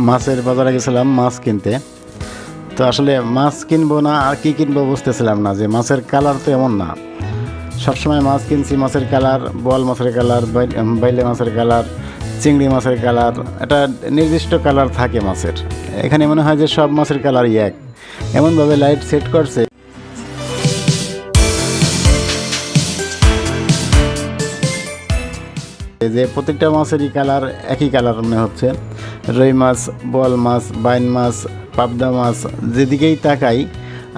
মাছের বাজারে গেছিলাম মাছ কিনতে। তো আসলে মাছ কিনবো না আর কি কিনবো বুঝতেছিলাম না, যে মাছের কালার তো এমন না। সবসময় মাছ কিনছি, মাছের কালার, বোয়াল মাছের কালার, বাইলে মাছের কালার, চিংড়ি মাছের কালার, একটা নির্দিষ্ট কালার থাকে মাছের। এখানে মনে হয় যে সব মাছের কালারই এক, এমনভাবে লাইট সেট করছে যে প্রত্যেকটা মাছেরই কালার একই কালার মনে হচ্ছে। রুই মাছ, বোয়াল মাছ, বাইন মাছ, পাবদা মাছ, যেদিকেই তাকাই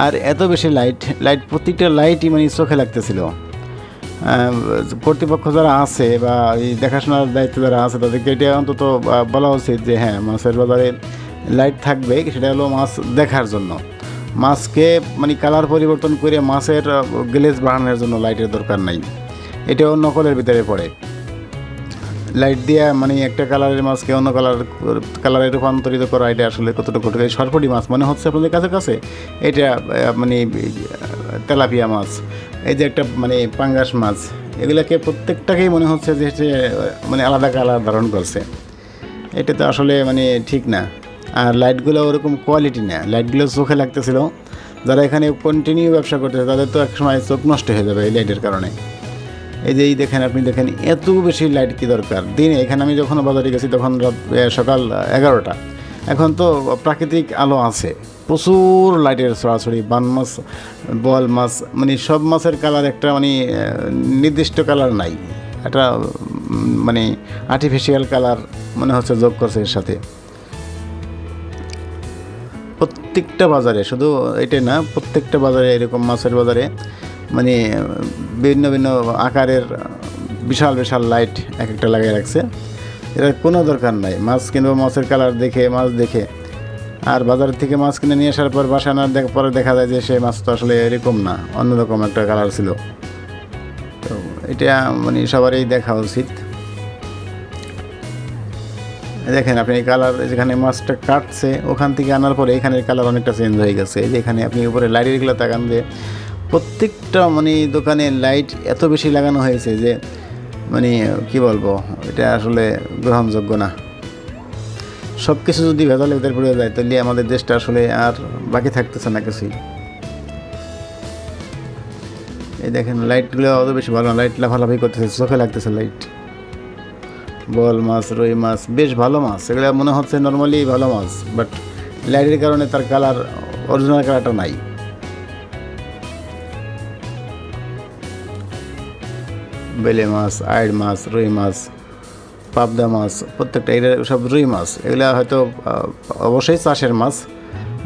আর এত বেশি লাইট লাইট, প্রত্যেকটা লাইটই মানে চোখে লাগতেছিল। কর্তৃপক্ষ যারা আছে বা এই দেখাশোনার দায়িত্ব যারা আছে তাদেরকে এটা অন্তত বলা উচিত যে হ্যাঁ, মাছের বাজারে লাইট থাকবে, সেটা হলো মাছ দেখার জন্য। মাছকে মানে কালার পরিবর্তন করে মাছের গ্লেজ বাড়ানোর জন্য লাইটের দরকার নাই, এটাও নকলের ভিতরে পড়ে। লাইট দিয়ে মানে একটা কালারের মাছকে অন্য কালারে রূপান্তরিত করা, এটা আসলে কতটুকু কঠিন। সরপুঁটি মাছ মনে হচ্ছে আপনাদের কাছে কাছে এটা মানে তেলাপিয়া মাছ, এই যে একটা মানে পাঙ্গাস মাছ, এগুলোকে প্রত্যেকটাকেই মনে হচ্ছে যে মানে আলাদা কালার ধারণ করছে। এটা তো আসলে মানে ঠিক না। আর লাইটগুলো ওরকম কোয়ালিটি না, লাইটগুলো চোখে লাগতেছিল। যারা এখানে কন্টিনিউ ব্যবসা করতেছে তাদের তো একসময় চোখ নষ্ট হয়ে যাবে এই লাইটের কারণে। এই যে দেখেন, আপনি দেখেন এত বেশি লাইট কি দরকার দিনে। এখানে আমি যখন বাজারে গেছি তখন সকাল 11টা, এখন তো প্রাকৃতিক আলো আছে, প্রচুর লাইটের ছড়াছড়ি। বান মাছ, বোয়াল মাছ, মানে সব মাছের কালার একটা মানে নির্দিষ্ট কালার নাই, একটা মানে আর্টিফিশিয়াল কালার মনে হচ্ছে যোগ করছে এর সাথে। প্রত্যেকটা বাজারে, শুধু এটাই না, প্রত্যেকটা বাজারে এরকম মাছের বাজারে মানে ভিন্ন ভিন্ন আকারের বিশাল বিশাল লাইট এক একটা লাগিয়ে রাখছে। এটার কোনো দরকার নাই। মাছ কিনবো মাছের কালার দেখে, মাছ দেখে, আর বাজার থেকে মাছ কিনে নিয়ে আসার পর বাসা আনার পরে দেখা যায় যে সেই মাছ তো আসলে এরকম না, অন্যরকম একটা কালার ছিল। তো এটা মানে সবারই দেখা উচিত। দেখেন আপনি এই কালার, যেখানে মাছটা কাটছে ওখান থেকে আনার পরে এখানের কালার অনেকটা চেঞ্জ হয়ে গেছে। এই যে এখানে আপনি উপরে লাইটেরগুলো তাকান, যে প্রত্যেকটা মানে দোকানে লাইট এত বেশি লাগানো হয়েছে যে মানে কি বলবো, এটা আসলে গ্রহণযোগ্য না। সব কিছু যদি ভেজালের ভিতরে পড়ে যায় তাহলে আমাদের দেশটা আসলে আর বাকি থাকতেছে না কিছুই। এই দেখেন লাইটগুলো অত বেশি ভালো না, লাইট লাফালাফি করতেছে, চোখে লাগতেছে লাইট। বোয়াল মাছ, রুই মাছ বেশ ভালো মাছ, এগুলো মনে হচ্ছে নর্মালি ভালো মাছ, বাট লাইটের কারণে তার কালার, অরিজিনাল কালারটা নাই। বেলে মাছ, আইড় মাছ, রুই মাছ, পাবদা মাছ, প্রত্যেকটা এটা সব রুই মাছ। এগুলো হয়তো অবশ্যই চাষের মাছ,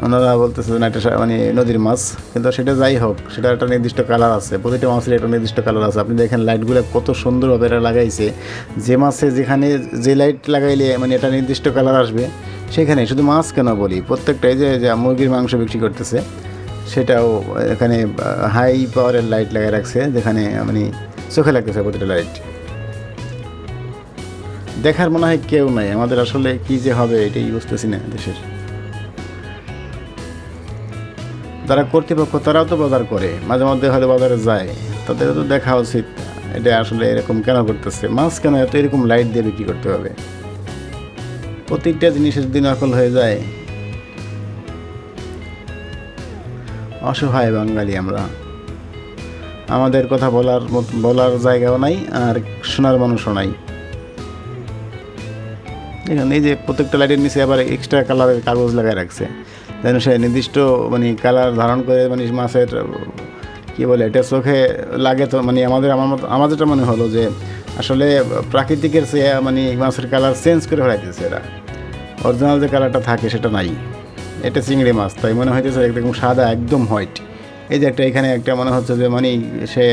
ওনারা বলতেছে না এটা মানে নদীর মাছ, কিন্তু সেটা যাই হোক, সেটা একটা নির্দিষ্ট কালার আছে, প্রতিটা মাছের একটা নির্দিষ্ট কালার আছে। আপনি দেখেন লাইটগুলো কত সুন্দরভাবে এটা লাগাইছে, যে মাছে যেখানে যে লাইট লাগাইলে মানে এটা নির্দিষ্ট কালার আসবে সেখানে। শুধু মাছ কেন বলি, প্রত্যেকটা এই যে মুরগির মাংস বিক্রি করতেছে সেটাও এখানে হাই পাওয়ারের লাইট লাগিয়ে রাখছে, যেখানে মানে চোখে লাগতেছে প্রতিটা লাইট। দেখার মনে হয় কেউ নাই। আমাদের আসলে কী যে হবে এটাই বুঝতেছি না। দেশের যারা কর্তৃপক্ষ তারাও তো বাজার করে, মাঝে মধ্যে হয়তো বাজারে যায়, তাদেরও তো দেখা উচিত এটা আসলে এরকম কেন করতেছে। মাছ কেন এত এরকম লাইট দিয়ে বিক্রি করতে হবে? প্রত্যেকটা জিনিসের যদি নকল হয়ে যায়। অসহায় বাঙালি আমরা, আমাদের কথা বলার জায়গাও নাই আর শোনার মানুষও নাই। দেখেন এই যে প্রত্যেকটা লাইটের নিচে আবার এক্সট্রা কালারের কাগজ লাগায় রাখছে, যেন সে নির্দিষ্ট মানে কালার ধারণ করে মানে মাছের কী বলে এটা চোখে লাগে। তো মানে আমার যেটা মনে হলো যে আসলে প্রাকৃতিকের চেয়ে মানে মাছের কালার চেঞ্জ করে ফেলাইতেছে এরা, অরিজিনাল যে কালারটা থাকে সেটা নাই। এটা চিংড়ি মাছ, তাই মনে হইতেছে একদম সাদা, একদম হোয়াইট। এই যে একটা এখানে একটা মনে হচ্ছে যে মানে সে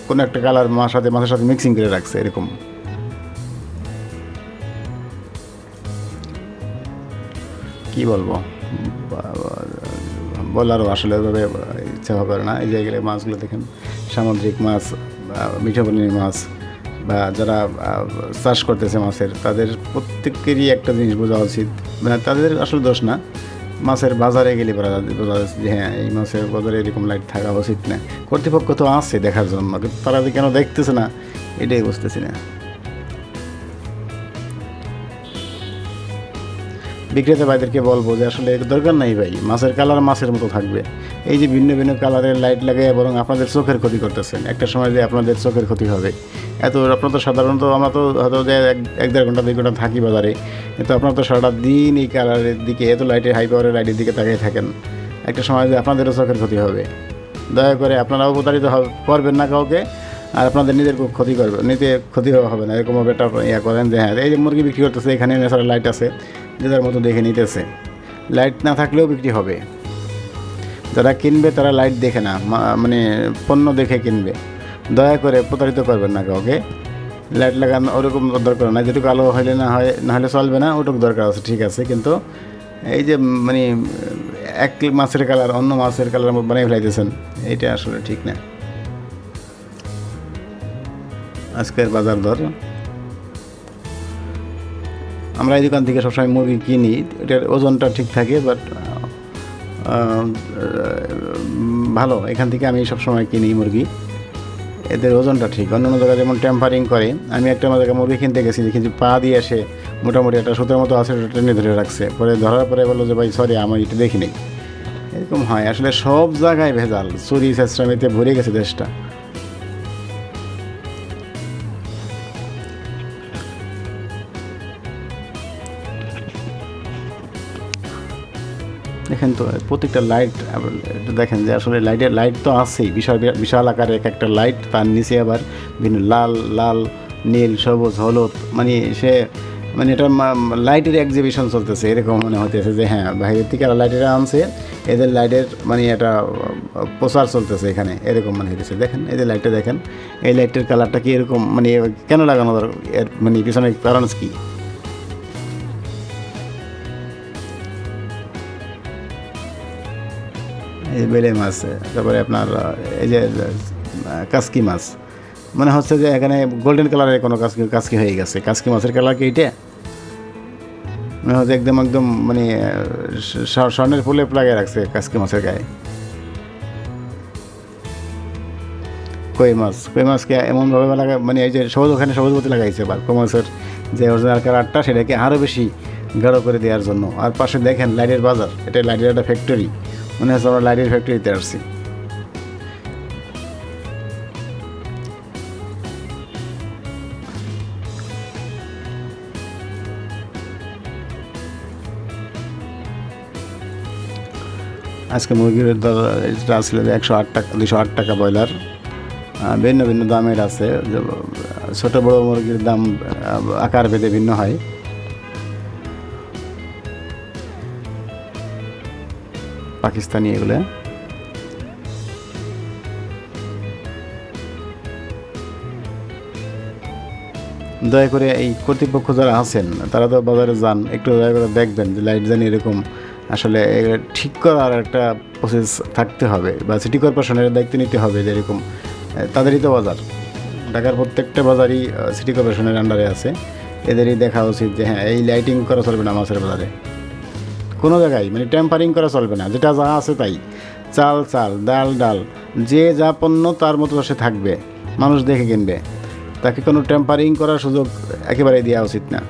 কোনো একটা কালার মাছের সাথে মিক্সিং করে রাখছে এরকম। কি বলবো, বলারও আসলে ওইভাবে ইচ্ছা করে না। এই জায়গায় মাছগুলো দেখেন, সামুদ্রিক মাছ, মিঠাপুলির মাছ, বা যারা চাষ করতেছে মাছের, তাদের প্রত্যেকেরই একটা জিনিস বোঝা উচিত, মানে তাদের আসলে দোষ না, মাছের বাজারে গেলে বোঝা যাচ্ছে যে হ্যাঁ এই মাছের বাজারে এরকম লাইট থাকা উচিত না। কর্তৃপক্ষ তো আছে দেখার জন্য, কিন্তু তারা যে কেন দেখতেছে না এটাই বুঝতেছি না। বিক্রেতা ভাইদেরকে বলবো যে আসলে দরকার নাই ভাই, মাছের কালার মাছের মতো থাকবে। এই যে ভিন্ন ভিন্ন কালারের লাইট লাগাই বরং আপনাদের চোখের ক্ষতি করতেছেন, একটা সময় যে আপনাদের চোখের ক্ষতি হবে। আপনার তো সাধারণত আমরা তো হয়তো যে 1-1.5 ঘন্টা 2 ঘন্টা থাকি বাজারে, কিন্তু আপনার তো সারাটা দিন এই কালারের দিকে, এত লাইটের হাই পাওয়ারের লাইটের দিকে তাকিয়ে থাকেন, একটা সময় যে আপনাদেরও চোখের ক্ষতি হবে। দয়া করে আপনারাও প্রতারিত করবেন না কাউকে, আর আপনাদের নিজের ক্ষতি করবে, ক্ষতি হবে না এরকমভাবে একটা ইয়া করেন যে হ্যাঁ এই যে মুরগি বিক্রি করতেছে এখানে ন্যাচারাল লাইট আছে, যে যার মতো দেখে নিতেছে, লাইট না থাকলেও বিক্রি হবে। যারা কিনবে তারা লাইট দেখে না, মানে পণ্য দেখে কিনবে। দয়া করে প্রতারিত করবেন না কাউকে। লাইট লাগানো ওরকম দরকার না, যেটুকু আলো হলে না হলে চলবে না, ওটুকু দরকার আছে, ঠিক আছে। কিন্তু এই যে মানে এক মাছের কালার অন্য মাছের কালার বানিয়ে ফেলাইতেছেন, এটা আসলে ঠিক না। আজকের বাজার দর, আমরা এই দোকান থেকে সবসময় মুরগি কিনি, এটার ওজনটা ঠিক থাকে, বাট ভালো, এখান থেকে আমি সবসময় কিনি মুরগি, এদের ওজনটা ঠিক। অন্য জায়গায় যেমন টেম্পারিং করে, আমি একটা জায়গায় মুরগি কিনতে গেছি, দেখি যে পা দিয়ে এসে মোটামুটি একটা সুতোর মতো আছে, টেনে ধরে রাখছে, পরে ধরার পরে বললো যে ভাই সরি আমি এটা দেখিনি। এরকম হয় আসলে, সব জায়গায় ভেজাল, চুরি চেষ্টামিতে ভরে গেছে দেশটা। দেখেন তো প্রত্যেকটা লাইট, দেখেন যে আসলে লাইট তো আছেই, বিশাল বিশাল আকারে এক একটা লাইট, তার নিচে আবার বিভিন্ন লাল লাল নীল সবুজ হলুদ, মানে এটা লাইটের এক্সিবিশন চলতেছে, এরকম মনে হতেছে যে হ্যাঁ বাইরের থেকে লাইটেরা আনছে, এদের লাইটের মানে এটা প্রচার চলতেছে এখানে, এরকম মনে হতেছে। দেখেন এই যে লাইটটা দেখেন, এই লাইটের কালারটা কি এরকম, মানে কেন লাগানো এর মানে পিছনে কারণ কি? এই বেলে মাছ, তারপরে আপনার এই যে কাসকি মাছ, মনে হচ্ছে যে এখানে গোল্ডেন কালারের কোনো কাসকি হয়ে গেছে। কাসকি মাছের কালার কি এইটা? মনে হচ্ছে একদম মানে স্বর্ণের ফুলে লাগিয়ে রাখছে কাসকি মাছের গায়ে। কই মাছকে এমনভাবে মানে এই যে ওখানে সবুজ মতো লাগাইছে, বা কই মাছের যে অরিজিনাল কালারটা সেটাকে আরও বেশি গাঢ় করে দেওয়ার জন্য। আর পাশে দেখেন লাইটের বাজার, এটা লাইটের একটা ফ্যাক্টরি, মনে হচ্ছে আমরা লাইটের ফ্যাক্টরিতে আসছি। আজকে মুরগির দর এটা আসলে 108 টাকা, 208 টাকা ব্রয়লার, ভিন্ন ভিন্ন দামের আছে। ছোটো বড়ো মুরগির দাম আকার ভেদে ভিন্ন হয়। পাকিস্তানি এগুলো। দয়া করে এই কর্তৃপক্ষ যারা আছেন তারা তো বাজারে যান, একটু দয়া করে দেখবেন যে লাইট জানি এরকম আসলে ঠিক করার একটা প্রসেস থাকতে হবে, বা সিটি কর্পোরেশনের দায়িত্ব নিতে হবে, যে এরকম তাদেরই তো বাজার, ঢাকার প্রত্যেকটা বাজারই সিটি কর্পোরেশনের আন্ডারে আছে, এদেরই দেখা উচিত যে হ্যাঁ এই লাইটিং করা চলবে না মাছের বাজারে কোনো জায়গায়, মানে টেম্পারিং করা চলবে না, যেটা যা আছে তাই, চাল ডাল যে যা পণ্য তার মতো সে থাকবে, মানুষ দেখে কিনবে, তাকে কোনো টেম্পারিং করার সুযোগ একেবারেই দেওয়া উচিত না।